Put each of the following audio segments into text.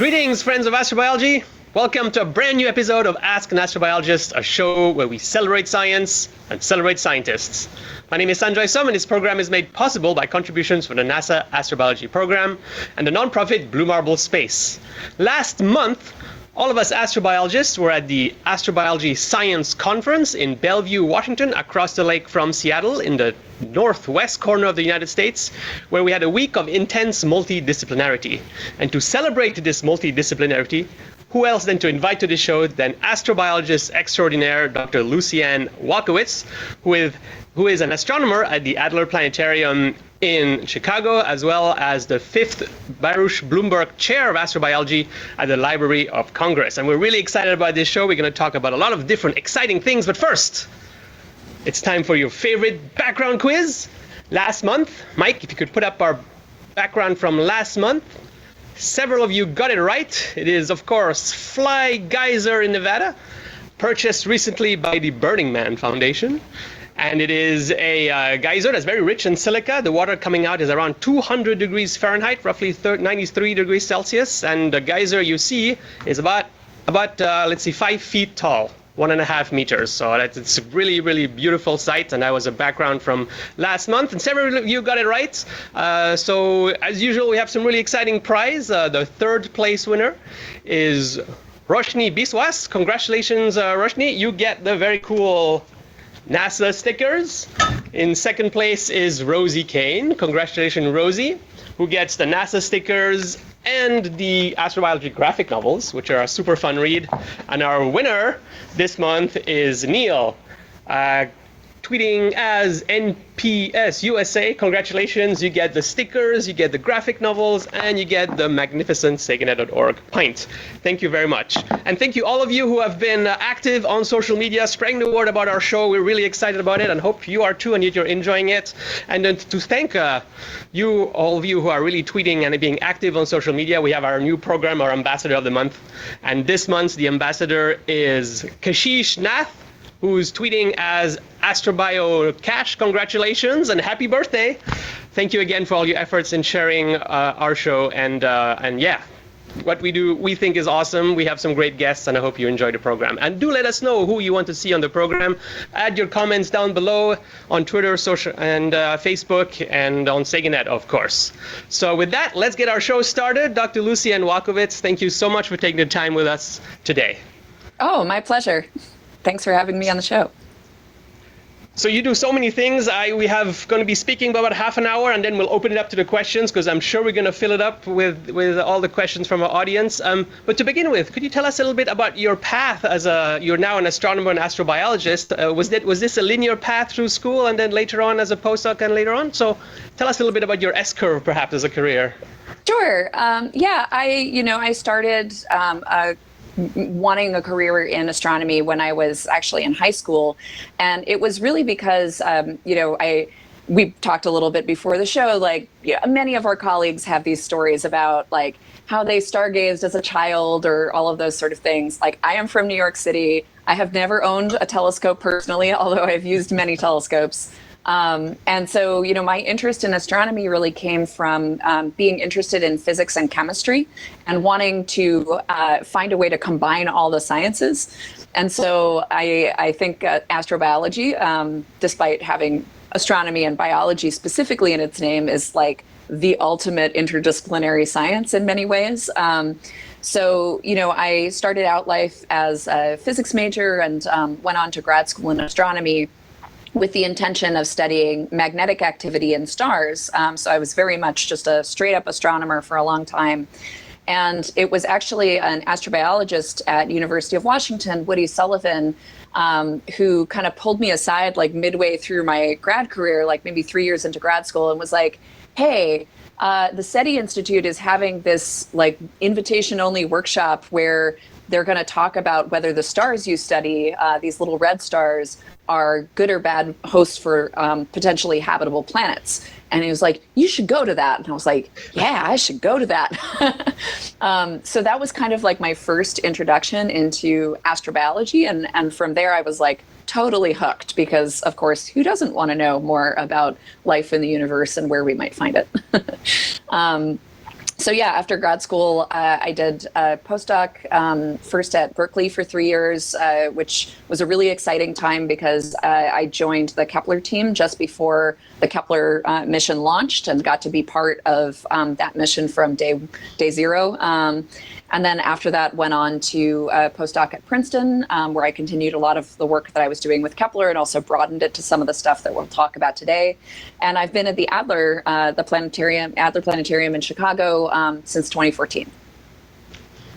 Greetings, friends of astrobiology. Welcome to a brand new episode of Ask an Astrobiologist, a show where we celebrate science and celebrate scientists. My name is Sanjoy, and this program is made possible by contributions from the NASA Astrobiology program and the nonprofit Blue Marble Space. Last month, all of us astrobiologists were at the Astrobiology Science Conference in Bellevue, Washington, across the lake from Seattle in the northwest corner of the United States, where we had a week of intense multidisciplinarity. And to celebrate this multidisciplinarity, who else than to invite to the show than astrobiologist extraordinaire Dr. Lucianne Walkowicz, who is an astronomer at the Adler Planetarium in Chicago, as well as the 5th Baruch Blumberg Chair of Astrobiology at the Library of Congress. And we're really excited about this show. We're going to talk about a lot of different exciting things. But first, it's time for your favorite background quiz. Last month, Mike, if you could put up our background from last month. Several of you got it right. It is, of course, Fly Geyser in Nevada, purchased recently by the Burning Man Foundation. And it is a geyser that's very rich in silica. The water coming out is around 200 degrees Fahrenheit, roughly 93 degrees Celsius. And the geyser you see is about 5 feet tall, 1.5 meters. So it's a really, really beautiful sight. And that was a background from last month. And several of you got it right. So as usual, we have some really exciting prize. The third place winner is Roshni Biswas. Congratulations, Roshni. You get the very cool NASA stickers. In second place is Rosie Kane. Congratulations, Rosie, who gets the NASA stickers and the astrobiology graphic novels, which are a super fun read. And our winner this month is Neil, tweeting as NPS USA. Congratulations, you get the stickers, you get the graphic novels, and you get the magnificent SEGANet.org pint. Thank you very much. And thank you all of you who have been active on social media, spreading the word about our show. We're really excited about it and hope you are too and you're enjoying it. And then to thank you, all of you who are really tweeting and being active on social media, we have our new program, our Ambassador of the Month. And this month, the ambassador is Kashish Nath, who's tweeting as Astrobio Cash. Congratulations and happy birthday. Thank you again for all your efforts in sharing our show. And yeah, what we do, we think is awesome. We have some great guests, and I hope you enjoy the program. And do let us know who you want to see on the program. Add your comments down below on Twitter, social, and Facebook, and on SEGANet, of course. So with that, let's get our show started. Dr. Lucianne Walkowicz, thank you so much for taking the time with us today. Oh, my pleasure. Thanks for having me on the show. So you do so many things. We have going to be speaking for about half an hour, and then we'll open it up to the questions, because I'm sure we're going to fill it up with all the questions from our audience. But to begin with, could you tell us a little bit about your path as you're now an astronomer and astrobiologist? Was this a linear path through school and then later on as a postdoc and later on? So tell us a little bit about your S-curve, perhaps, as a career. Sure. Yeah, I started wanting a career in astronomy when I was actually in high school. And it was really because, we talked a little bit before the show, many of our colleagues have these stories about how they stargazed as a child or all of those sort of things. I am from New York City. I have never owned a telescope personally, although I've used many telescopes. And so, my interest in astronomy really came from being interested in physics and chemistry and wanting to find a way to combine all the sciences. And so I think astrobiology, despite having astronomy and biology specifically in its name, is the ultimate interdisciplinary science in many ways. So, I started out life as a physics major and went on to grad school in astronomy with the intention of studying magnetic activity in stars. So I was very much just a straight up astronomer for a long time. And it was actually an astrobiologist at University of Washington, Woody Sullivan, who kind of pulled me aside midway through my grad career, maybe 3 years into grad school, and was like, hey, the SETI Institute is having this invitation-only workshop where they're going to talk about whether the stars you study, these little red stars, are good or bad hosts for potentially habitable planets. And he was like, you should go to that. And I was like, yeah, I should go to that. So that was kind of my first introduction into astrobiology. And from there, I was totally hooked because, of course, who doesn't want to know more about life in the universe and where we might find it? So yeah, after grad school, I did a postdoc first at Berkeley for 3 years, which was a really exciting time because I joined the Kepler team just before the Kepler mission launched and got to be part of that mission from day zero. And then after that, went on to a postdoc at Princeton, where I continued a lot of the work that I was doing with Kepler and also broadened it to some of the stuff that we'll talk about today. And I've been at the Adler, Adler Planetarium in Chicago since 2014.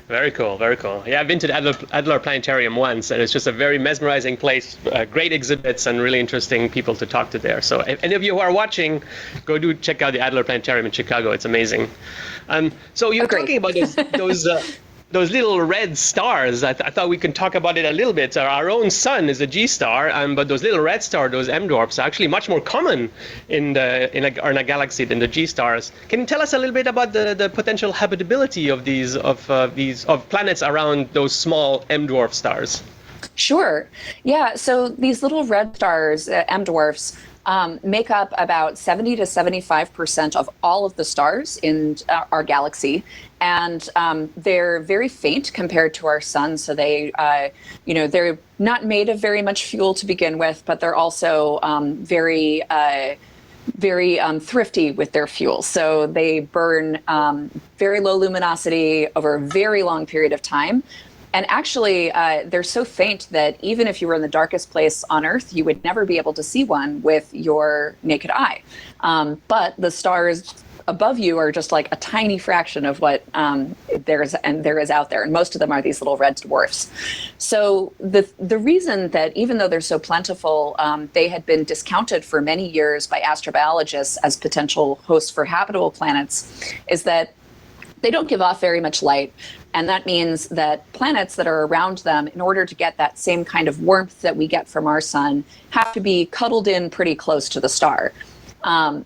Very cool, very cool. Yeah, I've been to the Adler Planetarium once, and it's just a very mesmerizing place, great exhibits, and really interesting people to talk to there. So if any of you who are watching, go do check out the Adler Planetarium in Chicago. It's amazing. So you're talking about those little red stars. I thought we could talk about it a little bit. Our own sun is a G star, but those little red stars, those M dwarfs, are actually much more common in a galaxy than the G stars. Can you tell us a little bit about the potential habitability of these planets around those small M dwarf stars? Sure. Yeah. So these little red stars, M dwarfs, make up about 70 to 75% of all of the stars in our galaxy. And they're very faint compared to our sun. So they're not made of very much fuel to begin with, but they're also very thrifty with their fuel. So they burn very low luminosity over a very long period of time. And actually, they're so faint that even if you were in the darkest place on Earth, you would never be able to see one with your naked eye. But the stars above you are just like a tiny fraction of what there is out there. And most of them are these little red dwarfs. So the reason that even though they're so plentiful, they had been discounted for many years by astrobiologists as potential hosts for habitable planets is that they don't give off very much light. And that means that planets that are around them, in order to get that same kind of warmth that we get from our sun, have to be cuddled in pretty close to the star.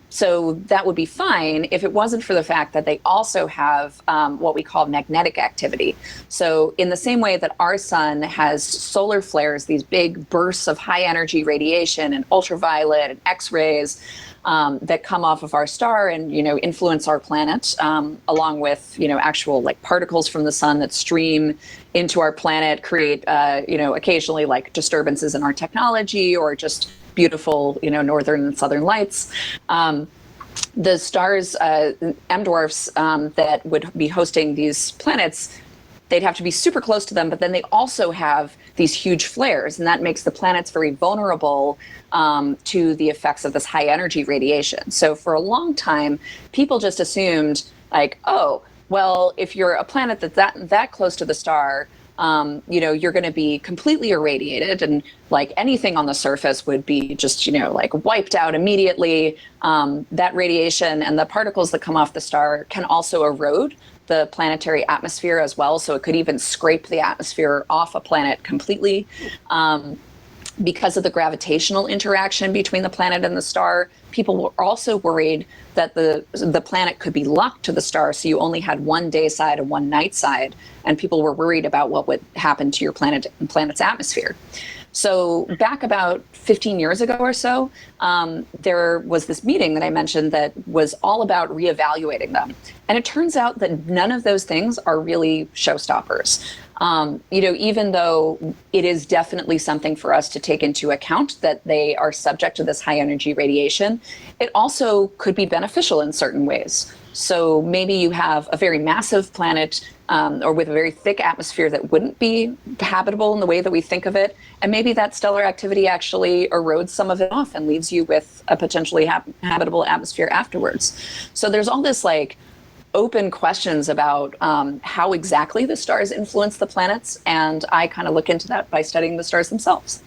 So that would be fine if it wasn't for the fact that they also have what we call magnetic activity. So in the same way that our sun has solar flares, these big bursts of high energy radiation and ultraviolet and X-rays, that come off of our star and, influence our planet, along with, actual like particles from the sun that stream into our planet, create, occasionally like disturbances in our technology or just beautiful, northern and southern lights. The stars, M dwarfs, that would be hosting these planets, they'd have to be super close to them, but then they also have these huge flares, and that makes the planets very vulnerable to the effects of this high energy radiation. So for a long time, people just assumed like, oh, well, if you're a planet that's that close to the star, you're going to be completely irradiated, and like anything on the surface would be just, like wiped out immediately. That radiation and the particles that come off the star can also erode the planetary atmosphere as well. So it could even scrape the atmosphere off a planet completely. Because of the gravitational interaction between the planet and the star, people were also worried that the planet could be locked to the star, so you only had one day side and one night side, and people were worried about what would happen to your planet's atmosphere. So back about 15 years ago or so, there was this meeting that I mentioned that was all about reevaluating them. And it turns out that none of those things are really showstoppers. Even though it is definitely something for us to take into account that they are subject to this high energy radiation, it also could be beneficial in certain ways. So maybe you have a very massive planet or with a very thick atmosphere that wouldn't be habitable in the way that we think of it. And maybe that stellar activity actually erodes some of it off and leaves you with a potentially habitable atmosphere afterwards. So there's all this like open questions about how exactly the stars influence the planets. And I kind of look into that by studying the stars themselves.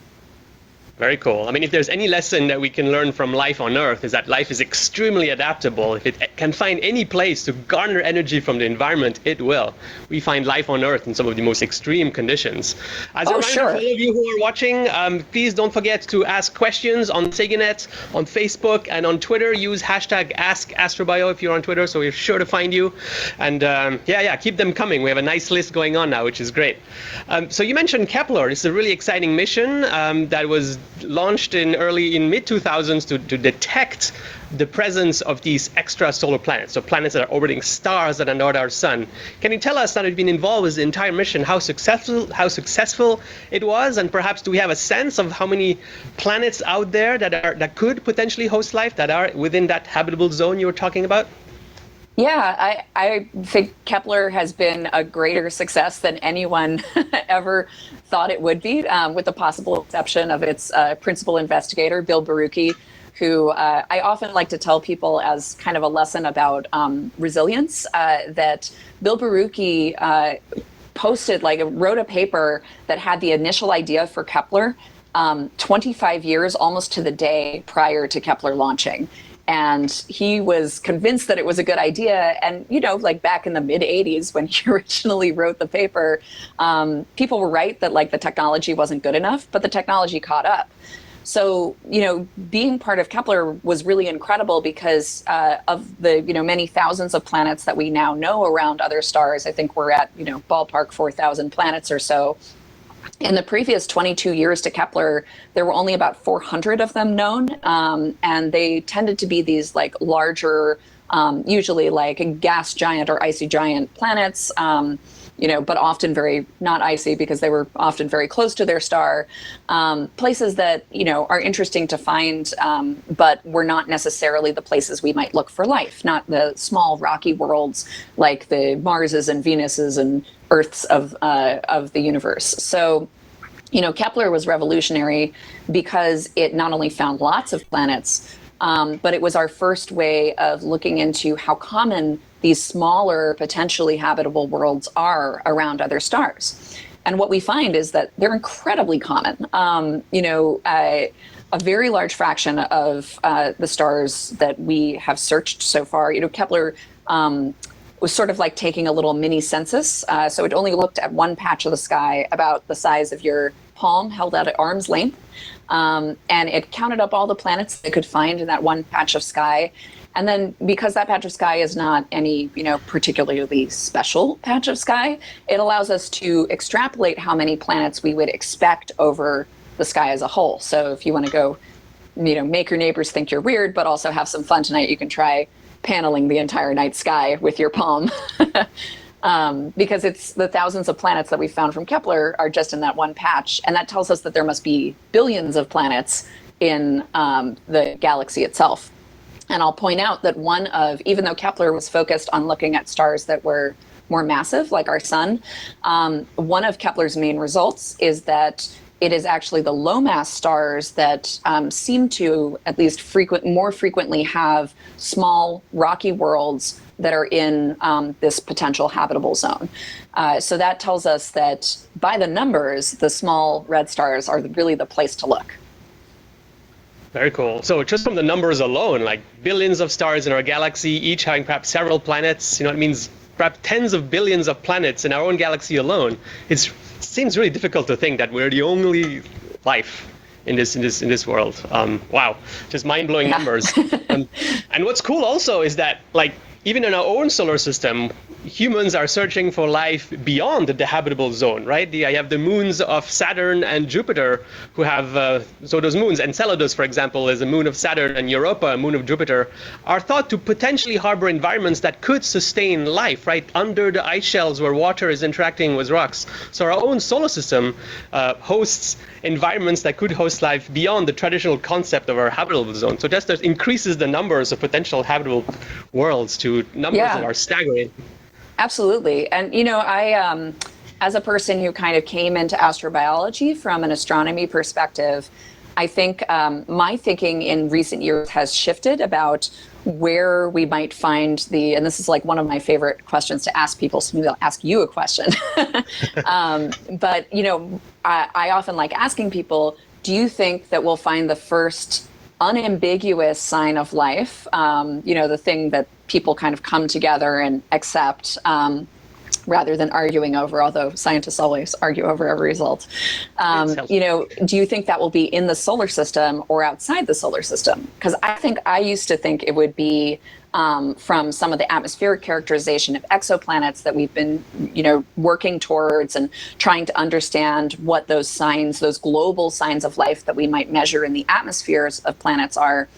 Very cool. I mean, if there's any lesson that we can learn from life on Earth, is that life is extremely adaptable. If it can find any place to garner energy from the environment, it will. We find life on Earth in some of the most extreme conditions. As a reminder, sure. for all of you who are watching, please don't forget to ask questions on SIGINET, on Facebook, and on Twitter. Use hashtag AskAstrobio if you're on Twitter, so we're sure to find you. And keep them coming. We have a nice list going on now, which is great. So you mentioned Kepler. It's a really exciting mission that was launched in mid 2000s to detect the presence of these extrasolar planets, so planets that are orbiting stars that are not our sun. Can you tell us, now that you've been involved with the entire mission, how successful it was, and perhaps do we have a sense of how many planets out there that could potentially host life, that are within that habitable zone you were talking about? Yeah, I think Kepler has been a greater success than anyone ever thought it would be, with the possible exception of its principal investigator, Bill Barucki, who I often like to tell people as kind of a lesson about resilience, that Bill Barucki wrote a paper that had the initial idea for Kepler 25 years, almost to the day prior to Kepler launching. And he was convinced that it was a good idea. And, like back in the mid 80s when he originally wrote the paper, people were right that the technology wasn't good enough, but the technology caught up. So, being part of Kepler was really incredible because of the, many thousands of planets that we now know around other stars. I think we're at, ballpark 4,000 planets or so. In the previous 22 years to Kepler, there were only about 400 of them known, and they tended to be these larger, usually gas giant or icy giant planets, but often very not icy because they were often very close to their star. Places that are interesting to find, but were not necessarily the places we might look for life. Not the small rocky worlds like the Marses and Venuses and Earths of the universe. So, Kepler was revolutionary because it not only found lots of planets, but it was our first way of looking into how common these smaller, potentially habitable worlds are around other stars. And what we find is that they're incredibly common. A very large fraction of the stars that we have searched so far, Kepler was sort of like taking a little mini census. So it only looked at one patch of the sky about the size of your palm held out at arm's length. And it counted up all the planets it could find in that one patch of sky. And then because that patch of sky is not any, particularly special patch of sky, it allows us to extrapolate how many planets we would expect over the sky as a whole. So if you want to go, make your neighbors think you're weird, but also have some fun tonight, you can try paneling the entire night sky with your palm. Because it's the thousands of planets that we found from Kepler are just in that one patch. And that tells us that there must be billions of planets in the galaxy itself. And I'll point out that even though Kepler was focused on looking at stars that were more massive, like our sun, one of Kepler's main results is that it is actually the low mass stars that seem to at least more frequently have small rocky worlds that are in this potential habitable zone. So that tells us that by the numbers, the small red stars are really the place to look. Very cool. So just from the numbers alone, billions of stars in our galaxy, each having perhaps several planets, it means perhaps tens of billions of planets in our own galaxy alone. It seems really difficult to think that we're the only life in this world. Wow, just mind-blowing numbers. And what's cool also is that even in our own solar system, humans are searching for life beyond the habitable zone, right? I have the moons of Saturn and Jupiter who have, so those moons, Enceladus, for example, is a moon of Saturn, and Europa, a moon of Jupiter, are thought to potentially harbor environments that could sustain life, right? Under the ice shelves where water is interacting with rocks. So our own solar system hosts environments that could host life beyond the traditional concept of our habitable zone. So just increases the numbers of potential habitable worlds to numbers that are staggering. Absolutely. And, I, as a person who kind of came into astrobiology from an astronomy perspective, I think my thinking in recent years has shifted about where we might find and this is one of my favorite questions to ask people, so maybe I'll ask you a question. But, I often like asking people, do you think that we'll find the first unambiguous sign of life, the thing that people kind of come together and accept rather than arguing over, although scientists always argue over every result. Do you think that will be in the solar system or outside the solar system? Because I used to think it would be from some of the atmospheric characterization of exoplanets that we've been, working towards and trying to understand what those signs, those global signs of life that we might measure in the atmospheres of planets are.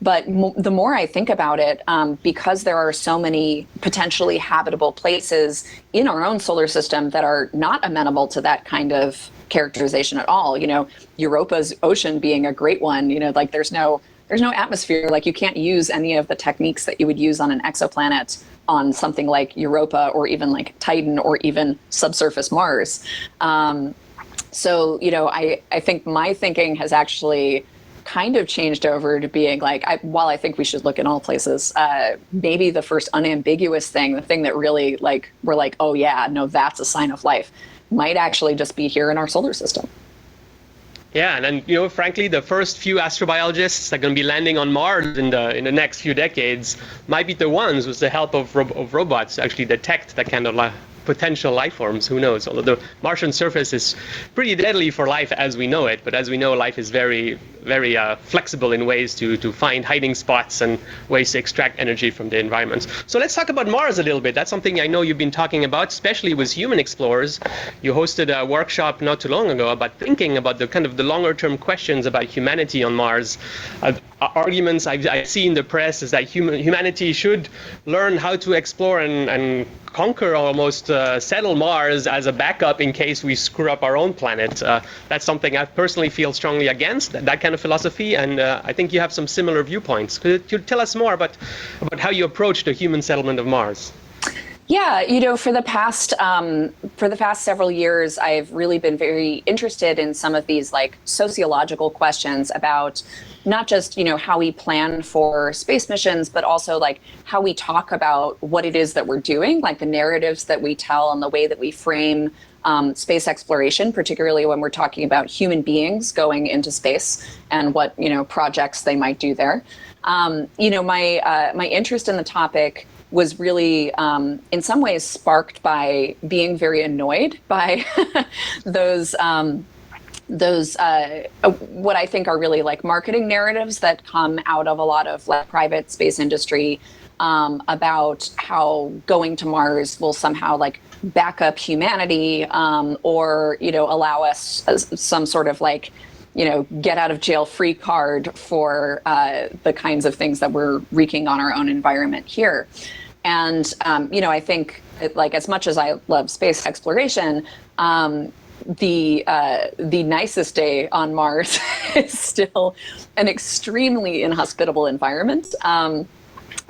But the more I think about it, because there are so many potentially habitable places in our own solar system that are not amenable to that kind of characterization at all, Europa's ocean being a great one, there's no atmosphere, like you can't use any of the techniques that you would use on an exoplanet on something like Europa or even like Titan or even subsurface Mars. I think my thinking has actually kind of changed over to being like, while I think we should look in all places, maybe the first unambiguous thing, the thing that really we're like, oh yeah, no, that's a sign of life, might actually just be here in our solar system. Yeah, and then, frankly, the first few astrobiologists that are going to be landing on Mars in the next few decades might be the ones with the help of robots to actually detect that kind of potential life forms. Who knows? Although the Martian surface is pretty deadly for life as we know it, but as we know, life is very, very flexible in ways to find hiding spots and ways to extract energy from the environment. So let's talk about Mars a little bit. That's something I know you've been talking about, especially with human explorers. You hosted a workshop not too long ago about thinking about the kind of the longer term questions about humanity on Mars. Arguments I see in the press is that humanity should learn how to explore and conquer, almost settle Mars as a backup in case we screw up our own planet. That's something I personally feel strongly against, that kind of philosophy, and I think you have some similar viewpoints. Could you tell us more about how you approach the human settlement of Mars? Yeah, for the past several years, I've really been very interested in some of these sociological questions about not just, how we plan for space missions, but also how we talk about what it is that we're doing, the narratives that we tell and the way that we frame space exploration, particularly when we're talking about human beings going into space and what, projects they might do there. My interest in the topic was really, in some ways, sparked by being very annoyed by those what I think are really marketing narratives that come out of a lot of private space industry about how going to Mars will somehow back up humanity or allow us some sort of get out of jail free card for the kinds of things that we're wreaking on our own environment here. And, I think as much as I love space exploration, the nicest day on Mars is still an extremely inhospitable environment. And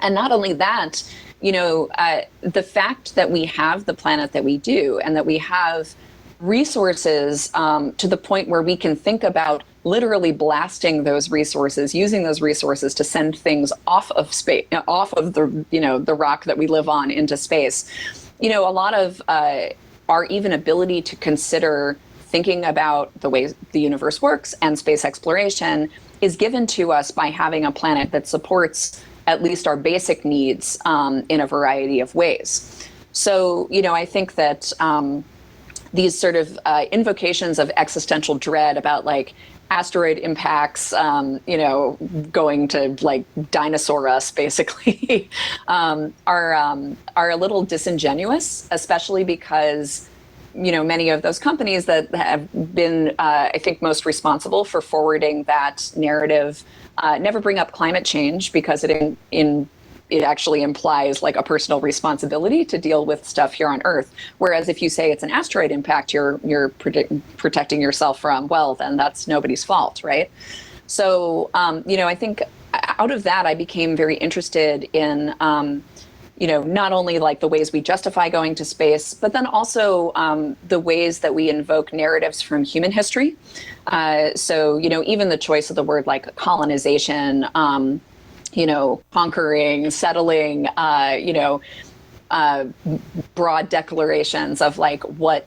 not only that, the fact that we have the planet that we do and that we have resources to the point where we can think about literally blasting those resources, using those resources to send things off of space, off of the rock that we live on into space. A lot of our even ability to consider thinking about the way the universe works and space exploration is given to us by having a planet that supports at least our basic needs in a variety of ways. So, I think that these sort of invocations of existential dread about asteroid impacts, going to dinosaur us basically, are a little disingenuous, especially because, many of those companies that have been, I think, most responsible for forwarding that narrative never bring up climate change because it actually implies a personal responsibility to deal with stuff here on Earth. Whereas if you say it's an asteroid impact you're protecting yourself from, well, then that's nobody's fault, right? So, I think out of that, I became very interested in, not only the ways we justify going to space, but then also the ways that we invoke narratives from human history. So, even the choice of the word colonization, conquering, settling, broad declarations of like what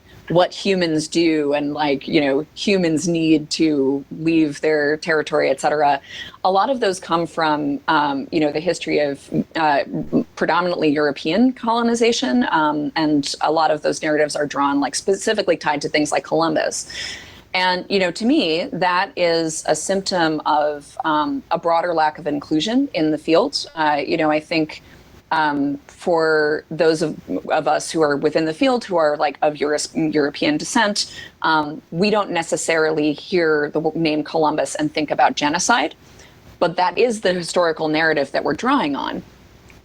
humans do and like, humans need to leave their territory, et cetera. A lot of those come from, the history of predominantly European colonization. And a lot of those narratives are drawn like specifically tied to things like Columbus. And, to me, that is a symptom of a broader lack of inclusion in the field. I think for those of us who are within the field who are like of European descent, we don't necessarily hear the name Columbus and think about genocide, but that is the historical narrative that we're drawing on.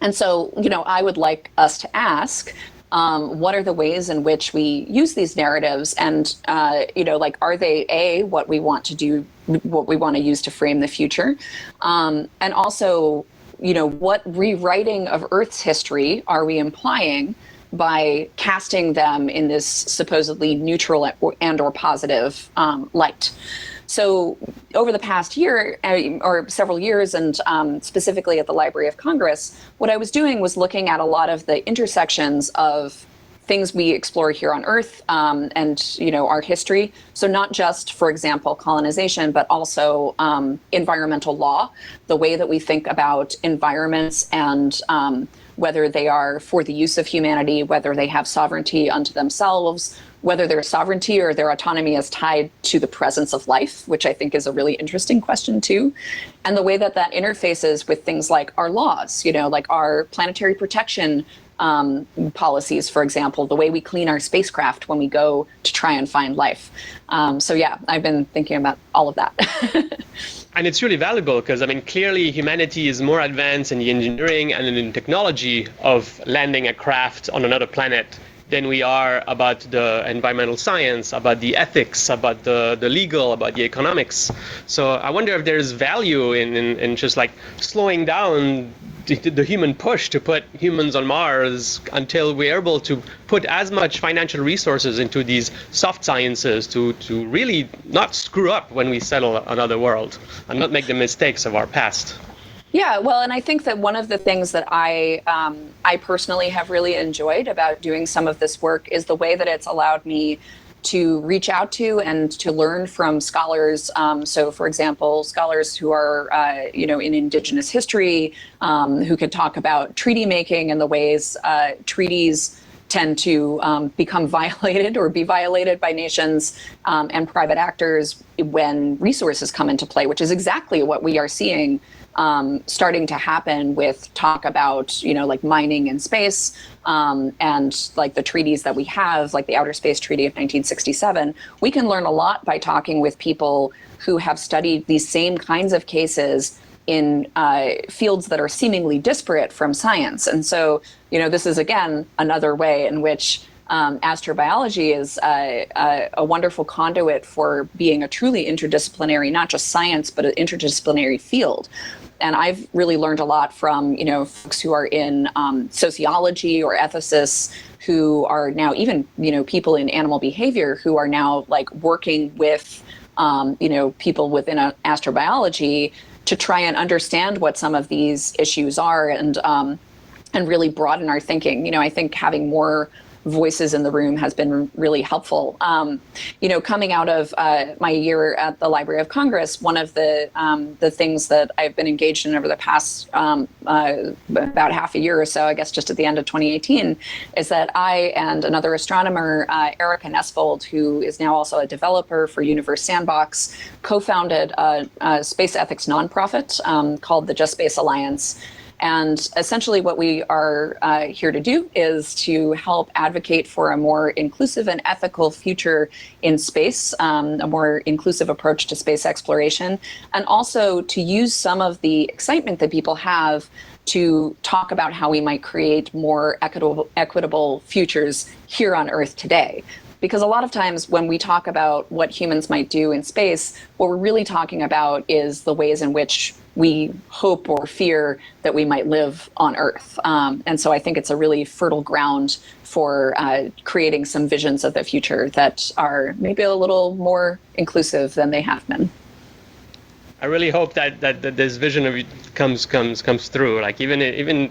And so, I would like us to ask, what are the ways in which we use these narratives, and are they what we want to do, what we want to use to frame the future, and also, what rewriting of Earth's history are we implying by casting them in this supposedly neutral and or positive light? So over the past year or several years, and specifically at the Library of Congress, what I was doing was looking at a lot of the intersections of things we explore here on Earth and our history. So not just, for example, colonization, but also environmental law, the way that we think about environments and whether they are for the use of humanity, whether they have sovereignty unto themselves, whether their sovereignty or their autonomy is tied to the presence of life, which I think is a really interesting question too. And the way that that interfaces with things like our laws, like our planetary protection policies, for example, the way we clean our spacecraft when we go to try and find life. So yeah, I've been thinking about all of that. And it's really valuable because, clearly humanity is more advanced in the engineering and in the technology of landing a craft on another planet than we are about the environmental science, about the ethics, about the legal, about the economics. So I wonder if there's value in just like slowing down the human push to put humans on Mars until we're able to put as much financial resources into these soft sciences to really not screw up when we settle another world and not make the mistakes of our past. Yeah, well, and I think that one of the things that I personally have really enjoyed about doing some of this work is the way that it's allowed me to reach out to and to learn from scholars. So, for example, scholars who are, in Indigenous history, who could talk about treaty making and the ways treaties tend to become violated or be violated by nations and private actors when resources come into play, which is exactly what we are seeing starting to happen with talk about, like mining in space and like the treaties that we have, like the Outer Space Treaty of 1967. We can learn a lot by talking with people who have studied these same kinds of cases in fields that are seemingly disparate from science. And so, this is, again, another way in which astrobiology is a wonderful conduit for being a truly interdisciplinary, not just science, but an interdisciplinary field. And I've really learned a lot from, folks who are in sociology or ethicists who are now even, people in animal behavior who are now like working with, people within astrobiology to try and understand what some of these issues are and really broaden our thinking. I think having more voices in the room has been really helpful. Coming out of my year at the Library of Congress, one of the things that I've been engaged in over the past about half a year or so, I guess just at the end of 2018, is that I and another astronomer, Erica Nesfold, who is now also a developer for Universe Sandbox, co-founded a space ethics nonprofit called the Just Space Alliance. And essentially what we are here to do is to help advocate for a more inclusive and ethical future in space, a more inclusive approach to space exploration, and also to use some of the excitement that people have to talk about how we might create more equitable futures here on Earth today. Because a lot of times when we talk about what humans might do in space, what we're really talking about is the ways in which we hope or fear that we might live on Earth. And so I think it's a really fertile ground for creating some visions of the future that are maybe a little more inclusive than they have been. I really hope that this vision of it comes through. Like even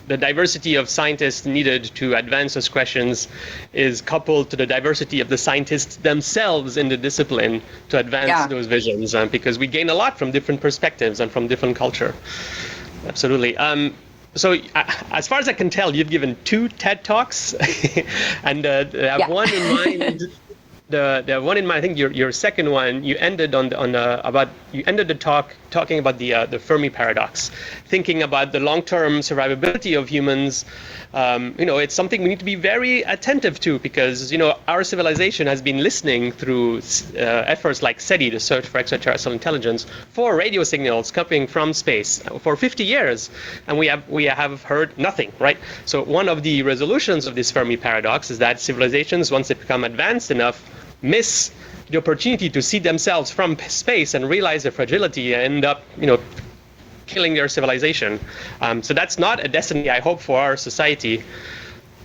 the diversity of scientists needed to advance those questions is coupled to the diversity of the scientists themselves in the discipline to advance those visions, because we gain a lot from different perspectives and from different culture. Absolutely. So as far as I can tell, you've given 2 TED Talks, and I have one in mind. The one in mind, I think your second one, you ended the talk talking about the Fermi Paradox, thinking about the long-term survivability of humans. It's something we need to be very attentive to, because our civilization has been listening through efforts like SETI, the search for extraterrestrial intelligence, for radio signals coming from space for 50 years, and we have heard nothing, right? So one of the resolutions of this Fermi Paradox is that civilizations, once they become advanced enough, miss the opportunity to see themselves from space and realize their fragility and end up, killing their civilization. So that's not a destiny I hope for our society.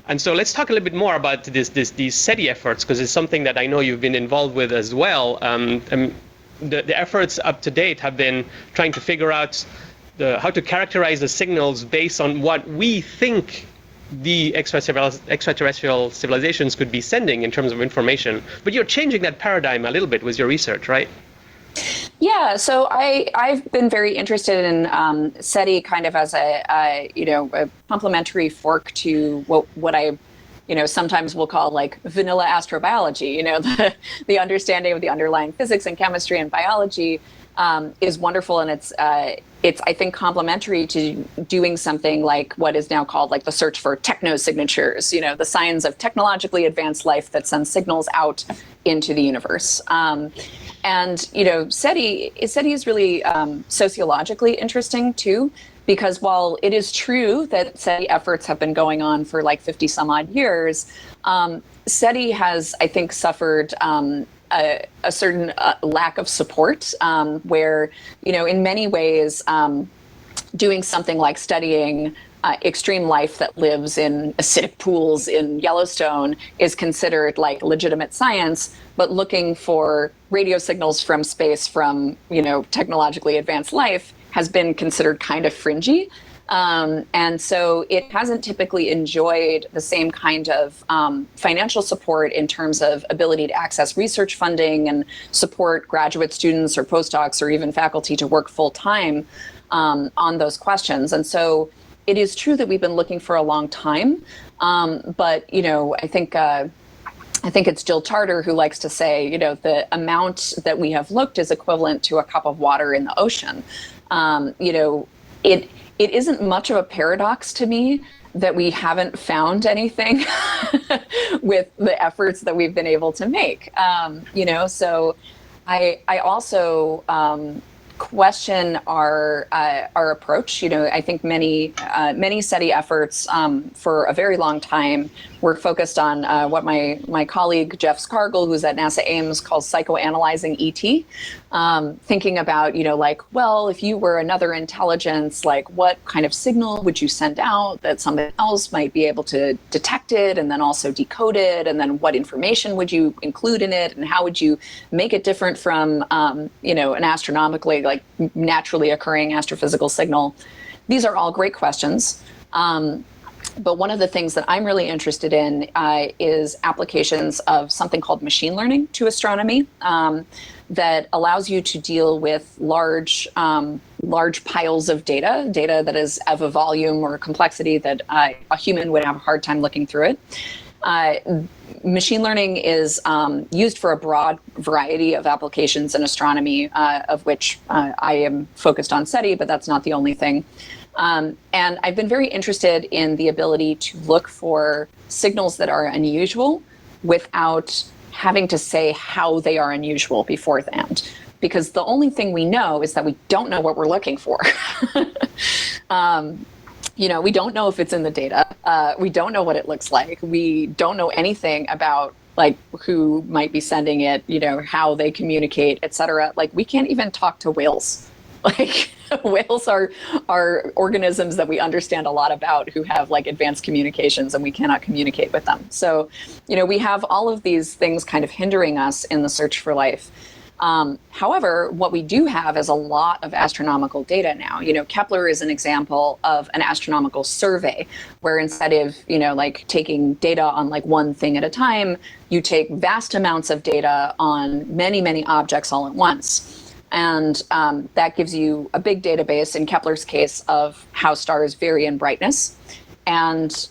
And so let's talk a little bit more about these SETI efforts, because it's something that I know you've been involved with as well. The efforts up to date have been trying to figure out how to characterize the signals based on what we think the extraterrestrial civilizations could be sending in terms of information. But you're changing that paradigm a little bit with your research, right? Yeah, so I've been very interested in SETI kind of as a complementary fork to what I sometimes we'll call like vanilla astrobiology. The understanding of the underlying physics and chemistry and biology is wonderful, and it's I think complementary to doing something like what is now called like the search for technosignatures, the signs of technologically advanced life that sends signals out into the universe. And SETI is really sociologically interesting too, because while it is true that SETI efforts have been going on for like 50 some odd years, SETI has, I think, suffered a certain lack of support, where, in many ways, doing something like studying extreme life that lives in acidic pools in Yellowstone is considered like legitimate science, but looking for radio signals from space from, technologically advanced life has been considered kind of fringy. And so it hasn't typically enjoyed the same kind of financial support in terms of ability to access research funding and support graduate students or postdocs or even faculty to work full time on those questions. And so it is true that we've been looking for a long time, but I think it's Jill Tarter who likes to say, the amount that we have looked is equivalent to a cup of water in the ocean. It isn't much of a paradox to me that we haven't found anything with the efforts that we've been able to make. So I also question our approach. I think many SETI efforts for a very long time were focused on what my colleague Jeff Scargill, who's at NASA Ames, calls psychoanalyzing ET, thinking about if you were another intelligence, like what kind of signal would you send out that somebody else might be able to detect it and then also decode it, and then what information would you include in it, and how would you make it different from an astronomically, like naturally occurring astrophysical signal. These are all great questions. But one of the things that I'm really interested in is applications of something called machine learning to astronomy that allows you to deal with large piles of data that is of a volume or a complexity that a human would have a hard time looking through it. Machine learning is used for a broad variety of applications in astronomy, of which I am focused on SETI, but that's not the only thing. And I've been very interested in the ability to look for signals that are unusual without having to say how they are unusual beforehand. Because the only thing we know is that we don't know what we're looking for. We don't know if it's in the data. We don't know what it looks like. We don't know anything about like who might be sending it, how they communicate, et cetera. Like we can't even talk to whales. Like whales are organisms that we understand a lot about who have like advanced communications, and we cannot communicate with them. So, we have all of these things kind of hindering us in the search for life. However, what we do have is a lot of astronomical data now. Kepler is an example of an astronomical survey, where instead of, like taking data on like one thing at a time, you take vast amounts of data on many, many objects all at once. And that gives you a big database, in Kepler's case, of how stars vary in brightness. And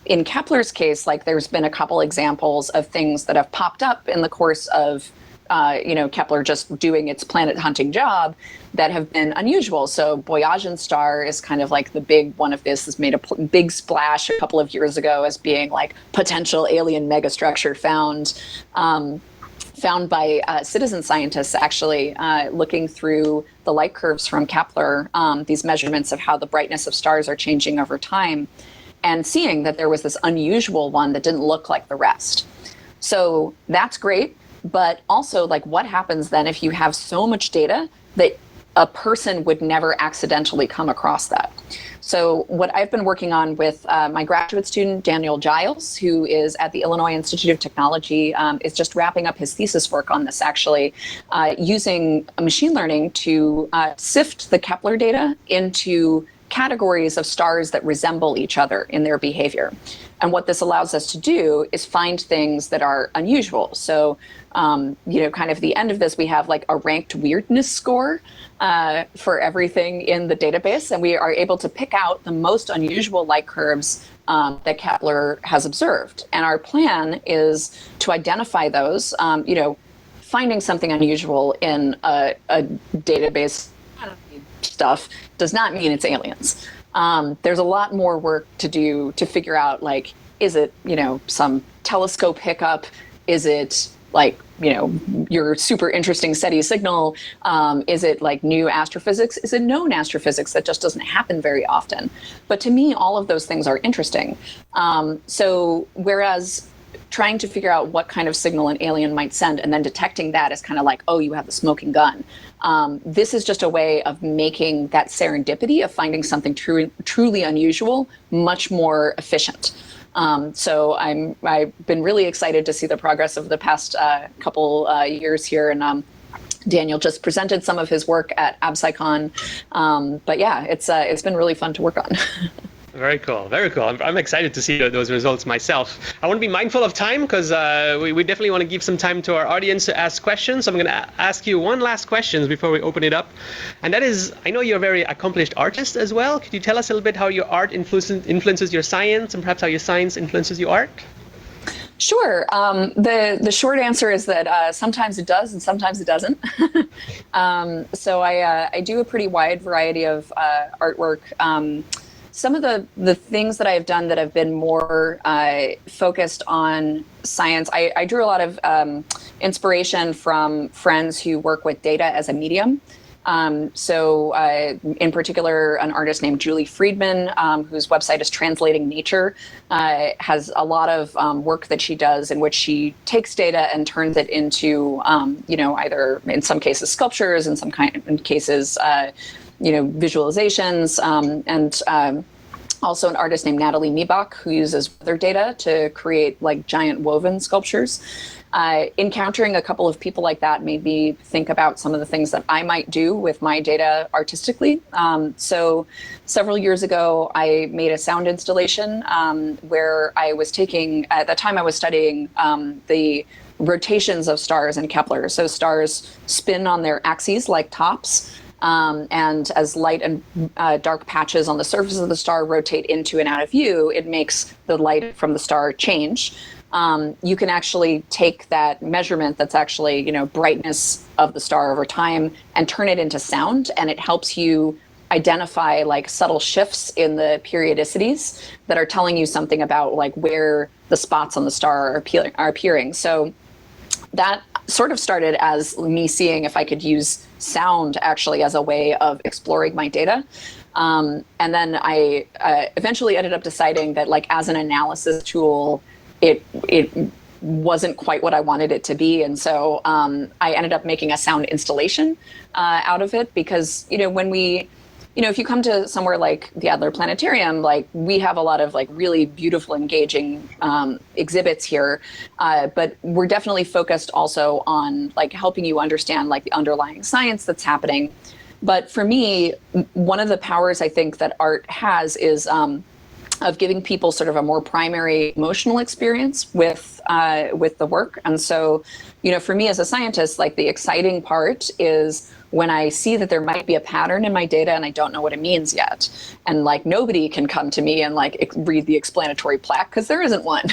in Kepler's case, like there's been a couple examples of things that have popped up in the course of Kepler just doing its planet hunting job that have been unusual. So Boyajian star is kind of like the big one of this. Has made a big splash a couple of years ago as being like potential alien megastructure found by citizen scientists, actually looking through the light curves from Kepler, these measurements of how the brightness of stars are changing over time, and seeing that there was this unusual one that didn't look like the rest. So that's great. But also, like, what happens then if you have so much data that a person would never accidentally come across that? So what I've been working on with my graduate student, Daniel Giles, who is at the Illinois Institute of Technology, is just wrapping up his thesis work on this, actually, using machine learning to sift the Kepler data into categories of stars that resemble each other in their behavior. And what this allows us to do is find things that are unusual. So, kind of the end of this, we have like a ranked weirdness score for everything in the database. And we are able to pick out the most unusual light curves that Kepler has observed. And our plan is to identify those, finding something unusual in a database stuff does not mean it's aliens. There's a lot more work to do to figure out, like, is it, some telescope hiccup? Is it like, your super interesting SETI signal? Is it like new astrophysics? Is it known astrophysics that just doesn't happen very often? But to me, all of those things are interesting. So whereas trying to figure out what kind of signal an alien might send and then detecting that is kind of like, oh, you have the smoking gun. This is just a way of making that serendipity of finding something truly unusual much more efficient. So I've been really excited to see the progress of the past couple years here. And Daniel just presented some of his work at AbSciCon. But yeah, it's been really fun to work on. Very cool. Very cool. I'm excited to see those results myself. I want to be mindful of time because we definitely want to give some time to our audience to ask questions. So I'm going to ask you one last question before we open it up. And that is, I know you're a very accomplished artist as well. Could you tell us a little bit how your art influences your science, and perhaps how your science influences your art? Sure. The short answer is that sometimes it does and sometimes it doesn't. So I do a pretty wide variety of artwork. Some of the things that I've done that have been more focused on science, I drew a lot of inspiration from friends who work with data as a medium. So in particular, an artist named Julie Friedman, whose website is Translating Nature, has a lot of work that she does in which she takes data and turns it into, either in some cases sculptures, in some cases, visualizations, and also an artist named Natalie Miebach, who uses weather data to create like giant woven sculptures. Encountering a couple of people like that made me think about some of the things that I might do with my data artistically. So several years ago, I made a sound installation where I was taking, at the time I was studying the rotations of stars in Kepler. So stars spin on their axes like tops. And as light and dark patches on the surface of the star rotate into and out of view, it makes the light from the star change. You can actually take that measurement that's actually, brightness of the star over time and turn it into sound, and it helps you identify like subtle shifts in the periodicities that are telling you something about like where the spots on the star are appearing. So that sort of started as me seeing if I could use sound actually as a way of exploring my data. And then I eventually ended up deciding that like as an analysis tool, it wasn't quite what I wanted it to be. And so I ended up making a sound installation out of it because, when we if you come to somewhere like the Adler Planetarium, like we have a lot of like really beautiful, engaging exhibits here, but we're definitely focused also on like helping you understand like the underlying science that's happening. But for me, one of the powers I think that art has is of giving people sort of a more primary emotional experience with the work. And so, for me as a scientist, like the exciting part is when I see that there might be a pattern in my data and I don't know what it means yet. And like nobody can come to me and like read the explanatory plaque because there isn't one.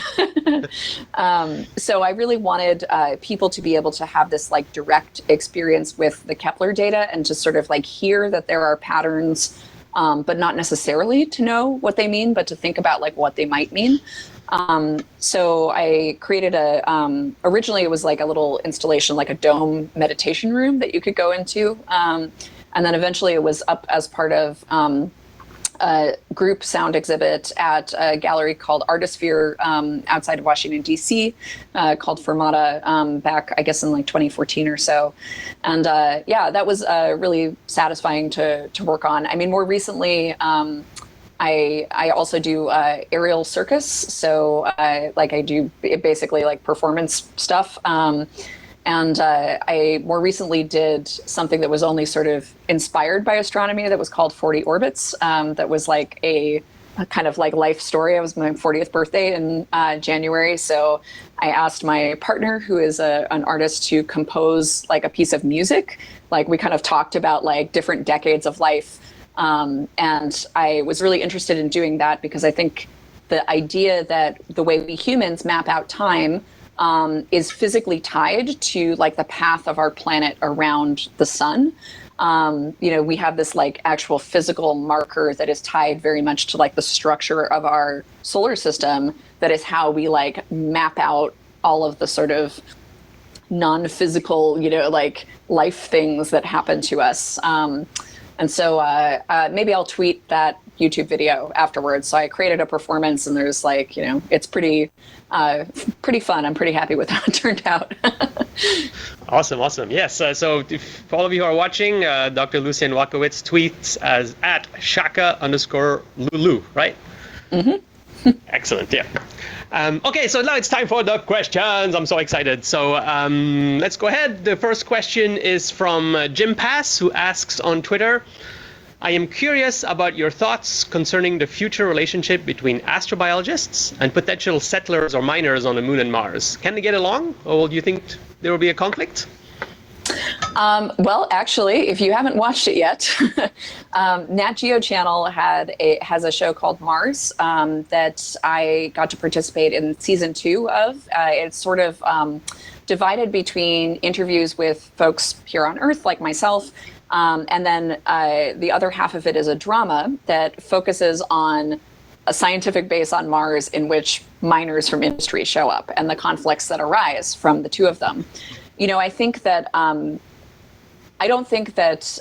So I really wanted people to be able to have this like direct experience with the Kepler data and to sort of like hear that there are patterns, but not necessarily to know what they mean, but to think about like what they might mean. So I created originally it was like a little installation, like a dome meditation room that you could go into. And then eventually it was up as part of a group sound exhibit at a gallery called Artisphere outside of Washington, D.C., called Fermata back, I guess, in like 2014 or so. And that was really satisfying to work on. I mean, more recently, I also do aerial circus. So I do basically like performance stuff. And I more recently did something that was only sort of inspired by astronomy that was called 40 Orbits. That was like a kind of like life story. It was my 40th birthday in January. So I asked my partner, who is an artist, to compose like a piece of music. Like we kind of talked about like different decades of life. And I was really interested in doing that because I think the idea that the way we humans map out time is physically tied to like the path of our planet around the sun. We have this like actual physical marker that is tied very much to like the structure of our solar system. That is how we like map out all of the sort of non-physical, like life things that happen to us. And so maybe I'll tweet that YouTube video afterwards. So I created a performance and there's like, it's pretty fun. I'm pretty happy with how it turned out. Awesome. Yes. So for all of you who are watching, Dr. Lucianne Walkowicz tweets as at Shaka_Lulu, right? Mm-hmm. Excellent. Yeah. Okay, so now it's time for the questions. I'm so excited. So let's go ahead. The first question is from Jim Pass, who asks on Twitter, I am curious about your thoughts concerning the future relationship between astrobiologists and potential settlers or miners on the moon and Mars. Can they get along, or do you think there will be a conflict? Well, actually, if you haven't watched it yet, Nat Geo Channel has a show called Mars that I got to participate in season 2 of. It's sort of divided between interviews with folks here on Earth, like myself, and then the other half of it is a drama that focuses on a scientific base on Mars in which miners from industry show up and the conflicts that arise from the two of them. I think that I don't think that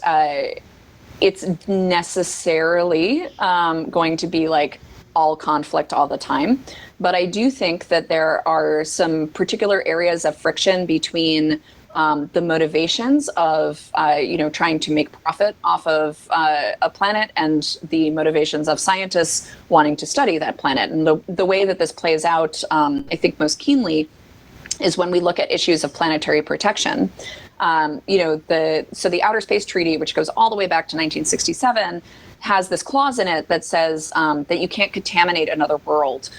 it's necessarily going to be like all conflict all the time, but I do think that there are some particular areas of friction between the motivations of trying to make profit off of a planet and the motivations of scientists wanting to study that planet. And the way that this plays out, I think most keenly, is when we look at issues of planetary protection. The Outer Space Treaty, which goes all the way back to 1967, has this clause in it that says that you can't contaminate another world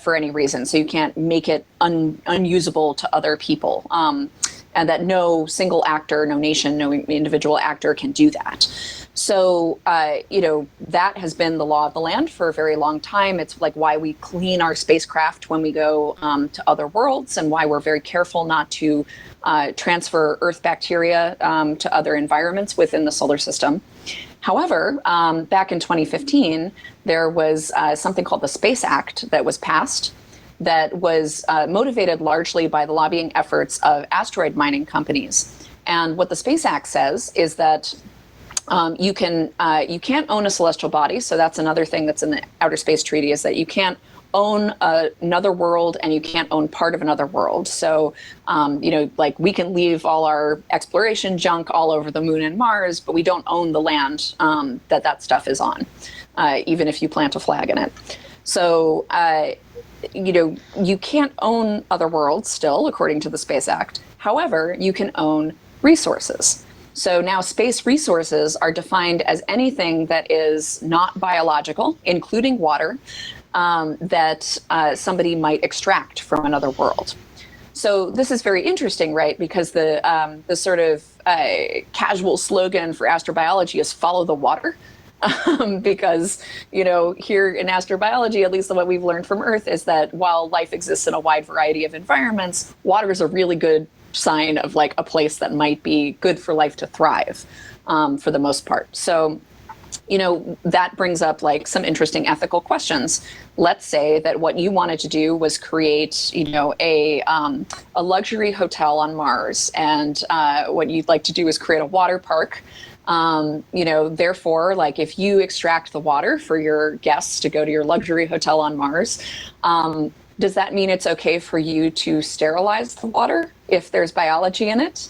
for any reason. So you can't make it unusable to other people. And that no single actor, no nation, no individual actor can do that. So, that has been the law of the land for a very long time. It's like why we clean our spacecraft when we go to other worlds and why we're very careful not to transfer Earth bacteria to other environments within the solar system. However, back in 2015, there was something called the Space Act that was passed that was motivated largely by the lobbying efforts of asteroid mining companies. And what the Space Act says is that you can't own a celestial body. So that's another thing that's in the Outer Space Treaty, is that you can't own another world and you can't own part of another world. So, like we can leave all our exploration junk all over the moon and Mars, but we don't own the land that stuff is on, even if you plant a flag in it. So, you can't own other worlds still, according to the Space Act. However, you can own resources. So now space resources are defined as anything that is not biological, including water, that somebody might extract from another world. So this is very interesting, right? Because the sort of casual slogan for astrobiology is follow the water. Because, here in astrobiology, at least what we've learned from Earth is that while life exists in a wide variety of environments, water is a really good sign of like a place that might be good for life to thrive, for the most part. So, that brings up like some interesting ethical questions. Let's say that what you wanted to do was create, a luxury hotel on Mars, and what you'd like to do is create a water park. Therefore, like if you extract the water for your guests to go to your luxury hotel on Mars, does that mean it's okay for you to sterilize the water if there's biology in it?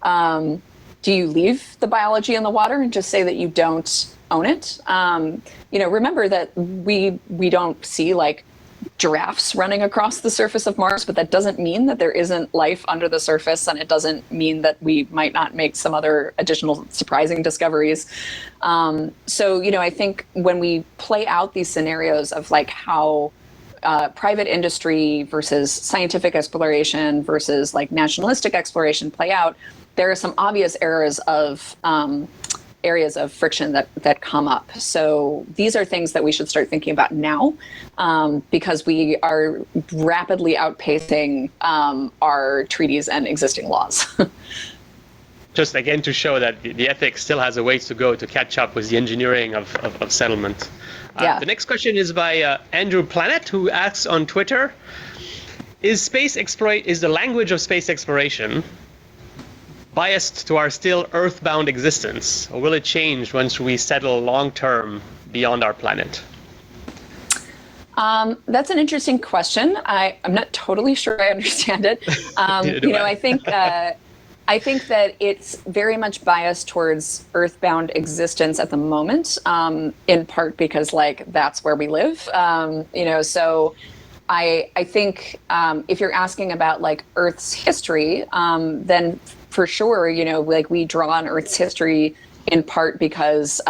Do you leave the biology in the water and just say that you don't own it? Remember that we don't see like giraffes running across the surface of Mars, but that doesn't mean that there isn't life under the surface, and it doesn't mean that we might not make some other additional surprising discoveries. I think when we play out these scenarios of like how private industry versus scientific exploration versus like nationalistic exploration play out, there are some obvious areas of friction that come up. So these are things that we should start thinking about now, because we are rapidly outpacing our treaties and existing laws. Just again to show that the ethics still has a ways to go to catch up with the engineering of settlement. Yeah. The next question is by Andrew Planet, who asks on Twitter, is the language of space exploration biased to our still earthbound existence, or will it change once we settle long-term beyond our planet? That's an interesting question. I'm not totally sure I understand it. I think that it's very much biased towards earthbound existence at the moment, in part because like that's where we live. So I think if you're asking about like Earth's history, then for sure, like we draw on Earth's history in part because,